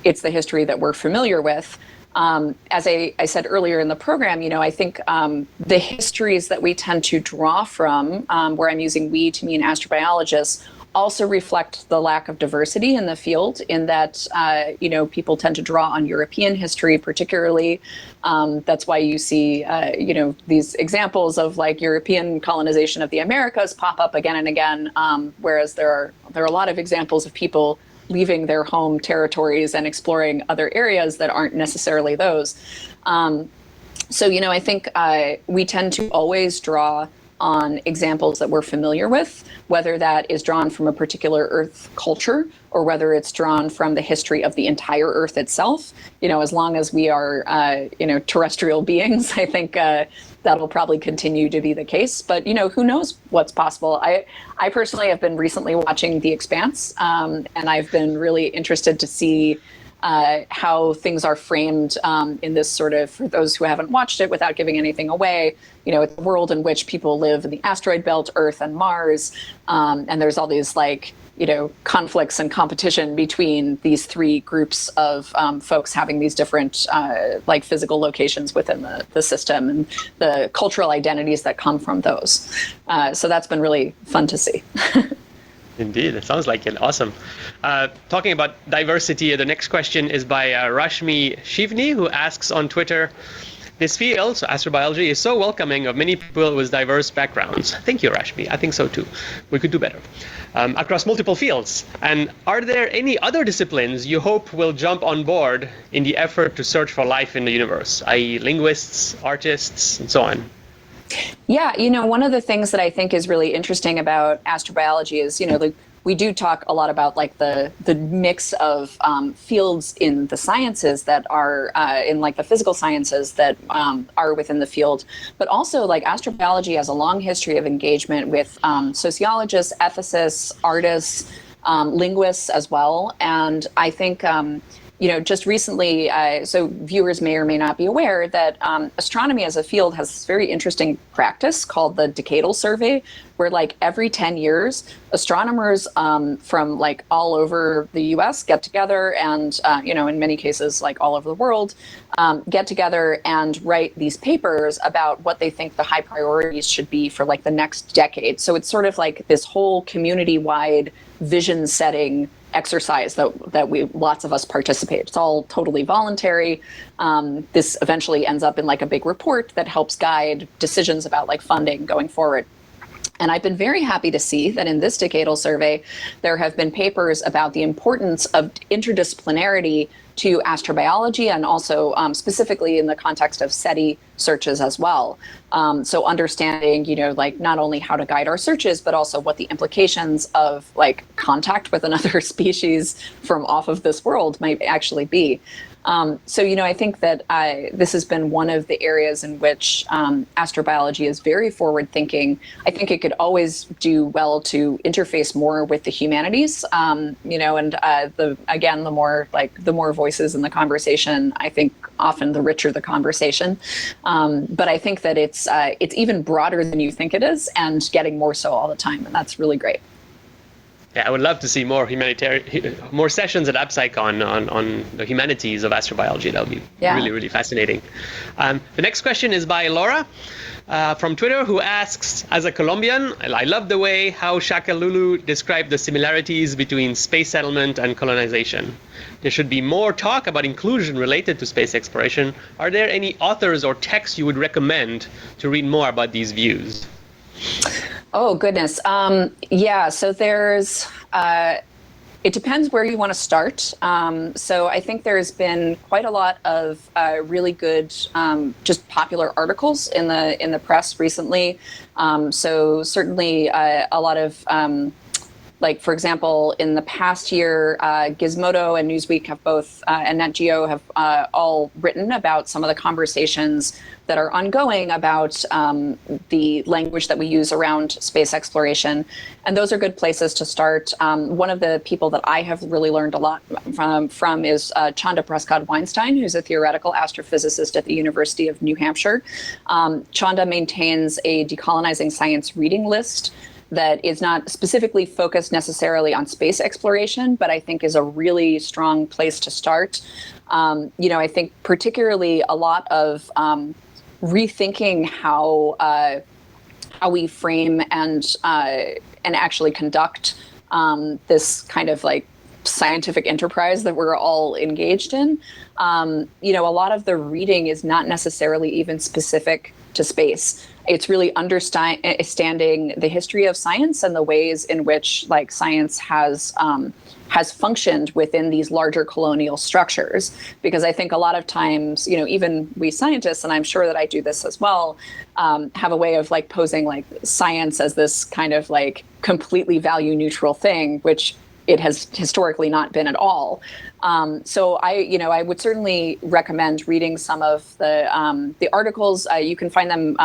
it's the history that we're familiar with. As I said earlier in the program, I think the histories that we tend to draw from, where I'm using we to mean astrobiologists, also reflect the lack of diversity in the field, in that, people tend to draw on European history particularly. That's why you see, these examples of like European colonization of the Americas pop up again and again, whereas there are a lot of examples of people leaving their home territories and exploring other areas that aren't necessarily those. I think we tend to always draw on examples that we're familiar with, whether that is drawn from a particular Earth culture or whether it's drawn from the history of the entire Earth itself. As long as we are, terrestrial beings, I think that'll probably continue to be the case. But, who knows what's possible. I personally have been recently watching The Expanse, and I've been really interested to see how things are framed in this sort of, for those who haven't watched it without giving anything away, it's a world in which people live in the asteroid belt, Earth and Mars. And there's all these conflicts and competition between these three groups of folks having these different physical locations within the system and the cultural identities that come from those. So that's been really fun to see. Indeed, it sounds like it. Awesome. Talking about diversity, the next question is by Rashmi Shivni, who asks on Twitter, this field, so astrobiology, is so welcoming of many people with diverse backgrounds. Thank you, Rashmi. I think so too. We could do better. Across multiple fields. And are there any other disciplines you hope will jump on board in the effort to search for life in the universe, i.e. linguists, artists, and so on? Yeah, one of the things that I think is really interesting about astrobiology is, we do talk a lot about like the mix of fields in the sciences that are in like the physical sciences that are within the field, but also like astrobiology has a long history of engagement with sociologists, ethicists, artists, linguists as well. And I think, just recently, so viewers may or may not be aware that astronomy as a field has this very interesting practice called the decadal survey, where like every 10 years, astronomers from like all over the US get together and, in many cases, like all over the world, get together and write these papers about what they think the high priorities should be for like the next decade. So it's sort of like this whole community-wide vision setting exercise that lots of us participate. It's all totally voluntary. This eventually ends up in like a big report that helps guide decisions about like funding going forward. And I've been very happy to see that in this decadal survey, there have been papers about the importance of interdisciplinarity to astrobiology and also specifically in the context of SETI searches as well. So understanding, like not only how to guide our searches, but also what the implications of like contact with another species from off of this world might actually be. I think that this has been one of the areas in which astrobiology is very forward thinking. I think it could always do well to interface more with the humanities, and the more voices in the conversation, I think often the richer the conversation. But I think that it's even broader than you think it is and getting more so all the time. And that's really great. Yeah, I would love to see more more sessions at AppSciCon on the humanities of astrobiology. That would be really, really fascinating. The next question is by Laura from Twitter, who asks, as a Colombian, I love the way how Shakalulu described the similarities between space settlement and colonization. There should be more talk about inclusion related to space exploration. Are there any authors or texts you would recommend to read more about these views? Oh, goodness. So there's, it depends where you want to start. So I think there's been quite a lot of really good, just popular articles in the press recently. So certainly a lot of, like, for example, in the past year, Gizmodo and Newsweek have both, and Nat Geo have all written about some of the conversations that are ongoing about the language that we use around space exploration. And those are good places to start. One of the people that I have really learned a lot from is Chanda Prescott-Weinstein, who's a theoretical astrophysicist at the University of New Hampshire. Chanda maintains a decolonizing science reading list that is not specifically focused necessarily on space exploration, but I think is a really strong place to start. I think particularly a lot of rethinking how we frame and actually conduct this kind of like scientific enterprise that we're all engaged in. A lot of the reading is not necessarily even specific to space. It's really understanding the history of science and the ways in which like science has functioned within these larger colonial structures. Because I think a lot of times, even we scientists, and I'm sure that I do this as well, have a way of like posing like science as this kind of like completely value neutral thing, which it has historically not been at all. So I would certainly recommend reading some of the articles. You can find them,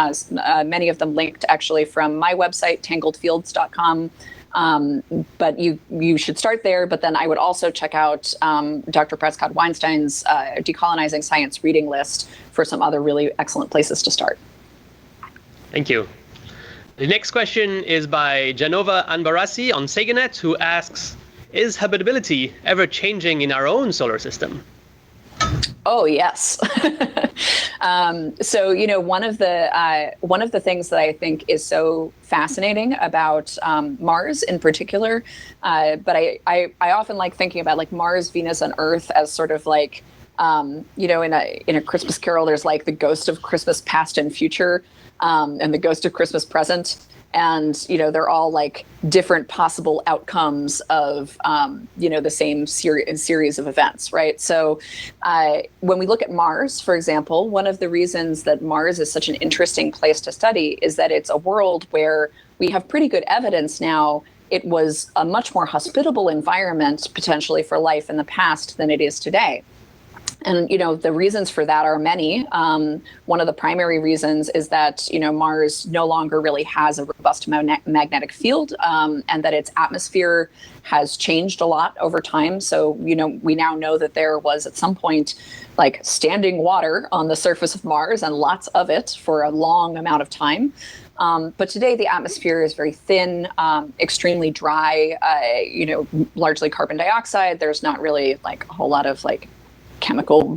many of them linked actually from my website, tangledfields.com. But you should start there. But then I would also check out Dr. Prescott-Weinstein's Decolonizing Science reading list for some other really excellent places to start. Thank you. The next question is by Genova Anbarasi on Saganet, who asks, is habitability ever changing in our own solar system? Oh, yes. So, one of the things that I think is so fascinating about Mars in particular, but I often like thinking about like Mars, Venus, and Earth as sort of like, in a Christmas Carol, there's like the ghost of Christmas past and future, and the ghost of Christmas present. And, they're all like different possible outcomes of, the same series of events, right? So when we look at Mars, for example, one of the reasons that Mars is such an interesting place to study is that it's a world where we have pretty good evidence now it was a much more hospitable environment potentially for life in the past than it is today. And, the reasons for that are many. One of the primary reasons is that, Mars no longer really has a robust magnetic field, and that its atmosphere has changed a lot over time. So, we now know that there was at some point like standing water on the surface of Mars, and lots of it for a long amount of time. But today the atmosphere is very thin, extremely dry, largely carbon dioxide. There's not really like a whole lot of like chemical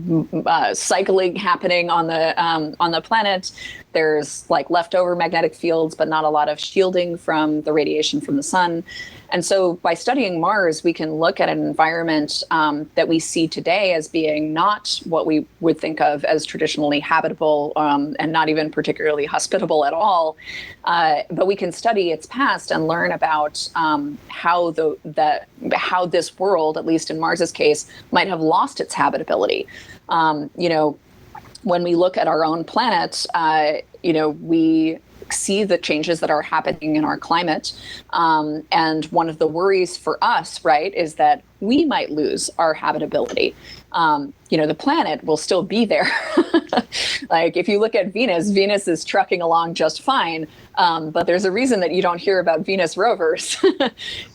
cycling happening on the planet. There's like leftover magnetic fields, but not a lot of shielding from the radiation from the sun. And so by studying Mars, we can look at an environment that we see today as being not what we would think of as traditionally habitable, and not even particularly hospitable at all. But we can study its past and learn about how this world, at least in Mars's case, might have lost its habitability. When we look at our own planet, we see the changes that are happening in our climate. And one of the worries for us, right, is that we might lose our habitability. The planet will still be there. Like if you look at Venus is trucking along just fine. But there's a reason that you don't hear about Venus rovers.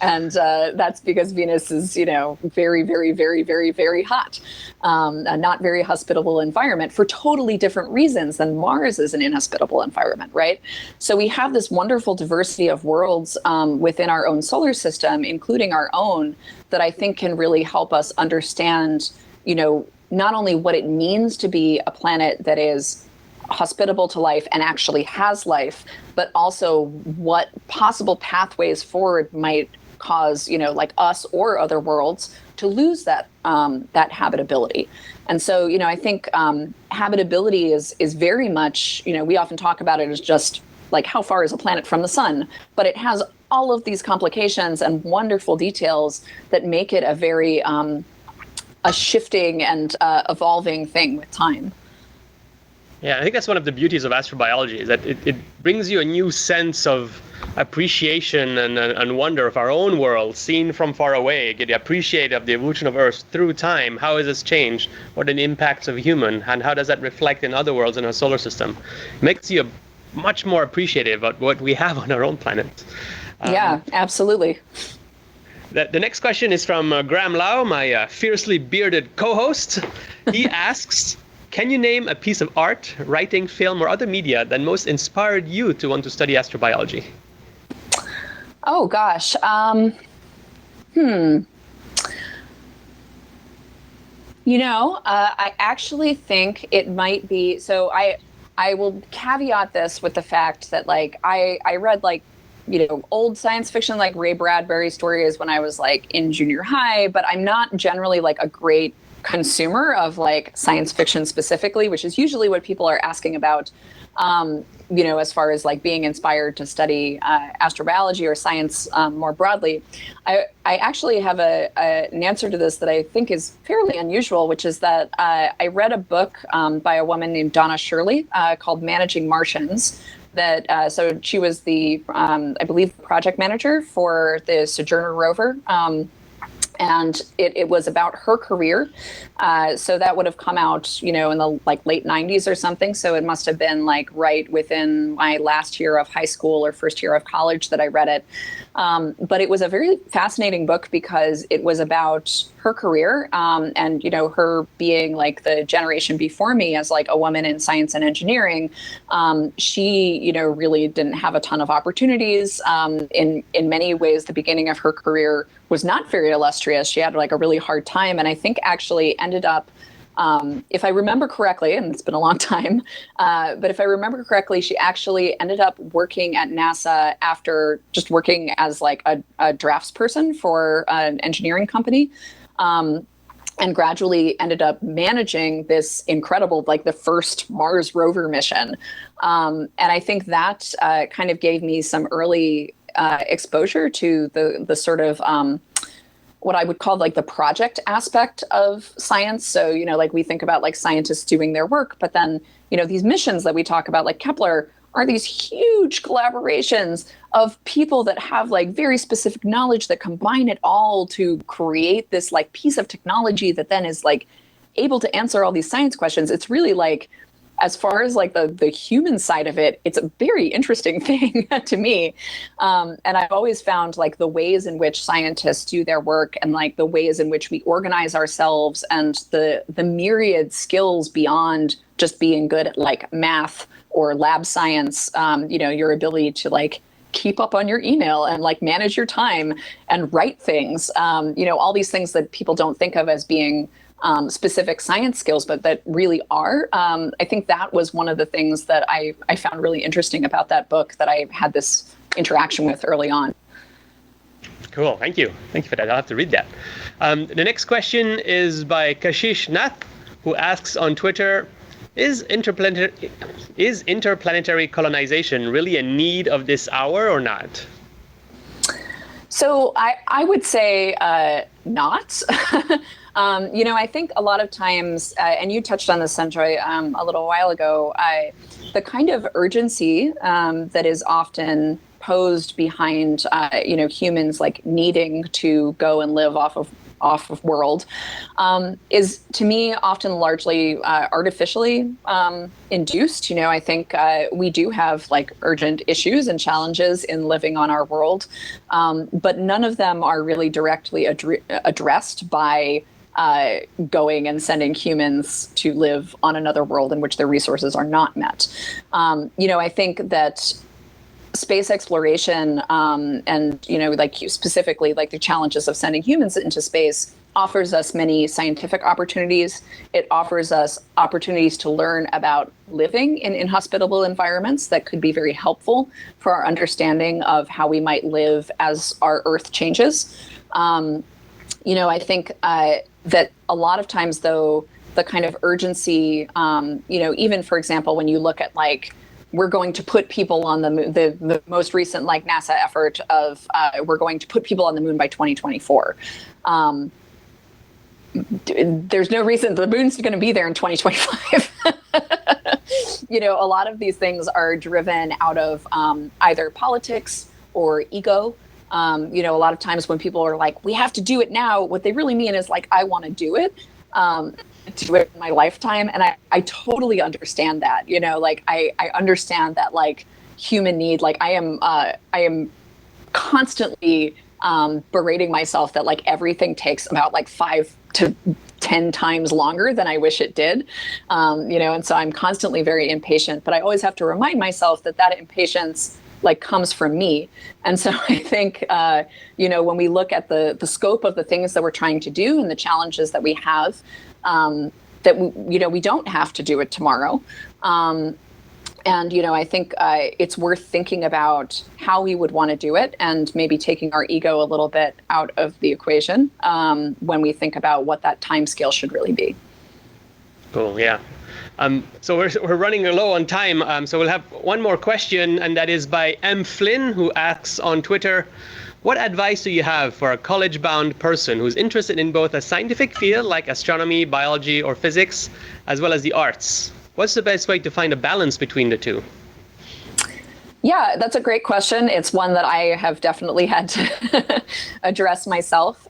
And that's because Venus is, very, very, very, very, very hot. A not very hospitable environment for totally different reasons than Mars is an inhospitable environment, right? So we have this wonderful diversity of worlds within our own solar system, including our own, that I think can really help us understand, not only what it means to be a planet that is hospitable to life and actually has life, but also what possible pathways forward might cause, like us or other worlds to lose that habitability. And so, I think habitability is very much, we often talk about it as just like how far is a planet from the sun, but it has all of these complications and wonderful details that make it a very a shifting and evolving thing with time. Yeah, I think that's one of the beauties of astrobiology, is that it brings you a new sense of appreciation and wonder of our own world seen from far away. Get the appreciate of the evolution of Earth through time. How has this changed? What are the impacts of human? And how does that reflect in other worlds in our solar system? It makes you much more appreciative of what we have on our own planet. Yeah, absolutely. The next question is from Graham Lau, my fiercely bearded co-host. He asks, can you name a piece of art, writing, film, or other media that most inspired you to want to study astrobiology? Oh, gosh. I actually think it might be, so I will caveat this with the fact that I read old science fiction, like Ray Bradbury stories when I was in junior high, but I'm not generally a great consumer of science fiction specifically, which is usually what people are asking about, as far as being inspired to study astrobiology or science more broadly. I actually have an answer to this that I think is fairly unusual, which is that I read a book by a woman named Donna Shirley called Managing Martians. So she was the, I believe, project manager for the Sojourner rover. And it was about her career. So that would have come out, in the late 90s or something. So it must have been right within my last year of high school or first year of college that I read it. But it was a very fascinating book because it was about her career and, her being the generation before me as a woman in science and engineering. She, really didn't have a ton of opportunities. In many ways, the beginning of her career was not very illustrious. She had a really hard time. And I think actually ended up, if I remember correctly, and it's been a long time, but if I remember correctly, she actually ended up working at NASA after just working as a draftsperson for an engineering company. And gradually ended up managing this incredible, the first Mars rover mission. And I think that kind of gave me some early exposure to the sort of what I would call the project aspect of science. So, we think about scientists doing their work, but then, these missions that we talk about, like Kepler, are these huge collaborations of people that have like very specific knowledge that combine it all to create this like piece of technology that then is like able to answer all these science questions. It's really like, as far as like the human side of it, it's a very interesting thing to me. And I've always found like the ways in which scientists do their work and like the ways in which we organize ourselves and the myriad skills beyond just being good at like math or lab science, your ability to like keep up on your email and like manage your time and write things, all these things that people don't think of as being specific science skills, but that really are. I think that was one of the things that I found really interesting about that book that I had this interaction with early on. Cool. Thank you. Thank you for that. I'll have to read that. The next question is by Kashish Nath, who asks on Twitter, is interplanetary colonization really a need of this hour or not? So I would say not. I think a lot of times, and you touched on this, Sanjoy, a little while ago, the kind of urgency that is often posed behind, humans like needing to go and live off of world is, to me, often largely artificially induced. I think we do have like urgent issues and challenges in living on our world, but none of them are really directly addressed by going and sending humans to live on another world in which their resources are not met. I think that space exploration and, specifically like the challenges of sending humans into space offers us many scientific opportunities. It offers us opportunities to learn about living in inhospitable environments that could be very helpful for our understanding of how we might live as our Earth changes. I think that a lot of times, though, the kind of urgency, even, for example, when you look at like, we're going to put people on the moon, the most recent like NASA effort of we're going to put people on the moon by 2024. There's no reason the moon's going to be there in 2025. A lot of these things are driven out of either politics or ego. A lot of times when people are like, we have to do it now, what they really mean is like, I want to do it. To do it in my lifetime. And I totally understand that, I understand that like human need, like I am constantly berating myself that like everything takes about like 5 to 10 times longer than I wish it did. And so I'm constantly very impatient, but I always have to remind myself that impatience like comes from me. And so I think, when we look at the scope of the things that we're trying to do and the challenges that we have, that we don't have to do it tomorrow. And, I think it's worth thinking about how we would want to do it and maybe taking our ego a little bit out of the equation when we think about what that time scale should really be. Cool, yeah. So we're running low on time, so we'll have one more question, and that is by M. Flynn, who asks on Twitter, what advice do you have for a college-bound person who's interested in both a scientific field like astronomy, biology, or physics, as well as the arts? What's the best way to find a balance between the two? Yeah, that's a great question. It's one that I have definitely had to address myself.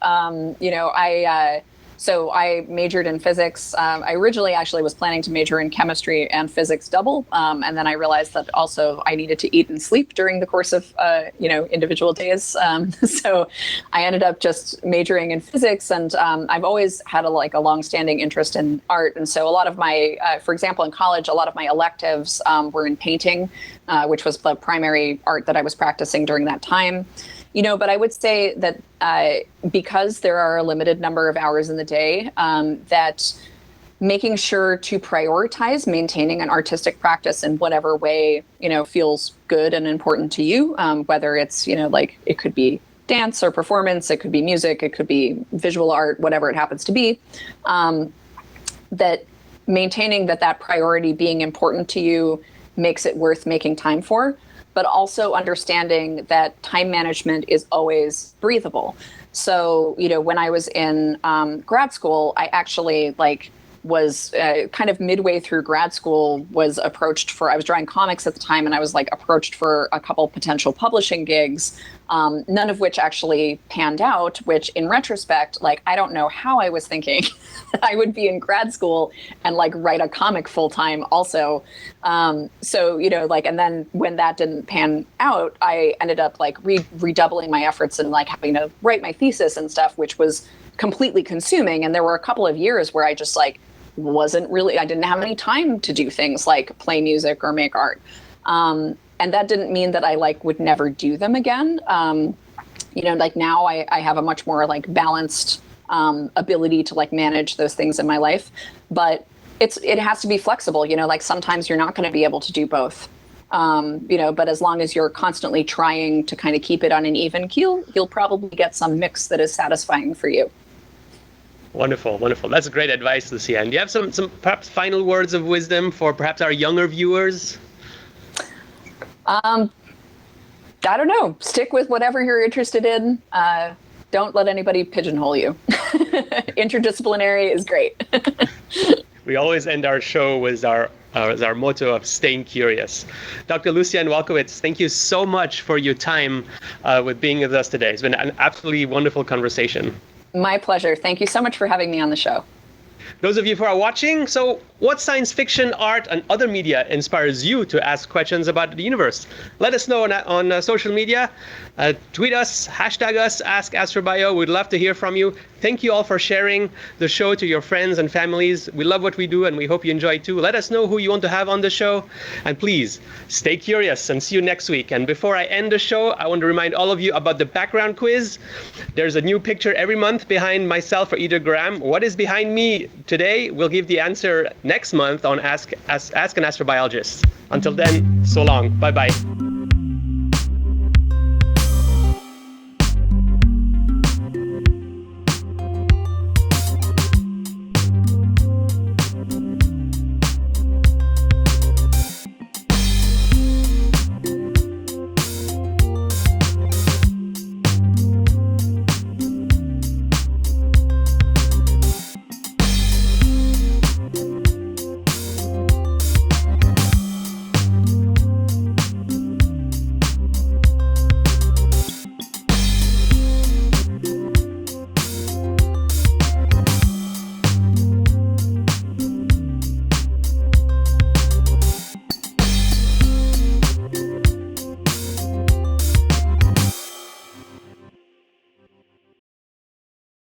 So I majored in physics. I originally actually was planning to major in chemistry and physics double. And then I realized that also I needed to eat and sleep during the course of, individual days. So I ended up just majoring in physics. And I've always had a longstanding interest in art. And so a lot of my, for example, in college, a lot of my electives were in painting, which was the primary art that I was practicing during that time. But I would say that because there are a limited number of hours in the day, that making sure to prioritize maintaining an artistic practice in whatever way, feels good and important to you, whether it's, it could be dance or performance, it could be music, it could be visual art, whatever it happens to be, that maintaining that priority being important to you makes it worth making time for. But also understanding that time management is always breathable. So, when I was in grad school, I actually was kind of midway through grad school, was approached for, I was drawing comics at the time, and I was like approached for a couple potential publishing gigs, none of which actually panned out, which in retrospect, like, I don't know how I was thinking that I would be in grad school and like write a comic full time also. So, you know, like, and then when that didn't pan out, I ended up like redoubling my efforts and like having to write my thesis and stuff, which was completely consuming. And there were a couple of years where I just like I didn't have any time to do things like play music or make art. And that didn't mean that I like would never do them again. You know, like now I have a much more like balanced ability to like manage those things in my life, but it has to be flexible. You know, like sometimes you're not going to be able to do both. You know, but as long as you're constantly trying to kind of keep it on an even keel, you'll probably get some mix that is satisfying for you. Wonderful, wonderful. That's great advice, Lucianne. Do you have some perhaps final words of wisdom for perhaps our younger viewers? I don't know. Stick with whatever you're interested in. Don't let anybody pigeonhole you. Interdisciplinary is great. We always end our show with our motto of staying curious. Dr. Lucianne Walkowicz, thank you so much for your time with being with us today. It's been an absolutely wonderful conversation. My pleasure. Thank you so much for having me on the show. Those of you who are watching, so what science fiction, art, and other media inspires you to ask questions about the universe? Let us know on social media. Tweet us, hashtag us, Ask Astrobio. We'd love to hear from you. Thank you all for sharing the show to your friends and families. We love what we do, and we hope you enjoy it too. Let us know who you want to have on the show. And please, stay curious, and see you next week. And before I end the show, I want to remind all of you about the background quiz. There's a new picture every month behind myself or either Graham. What is behind me today? We'll give the answer next month on Ask an Astrobiologist. Until then, so long. Bye-bye.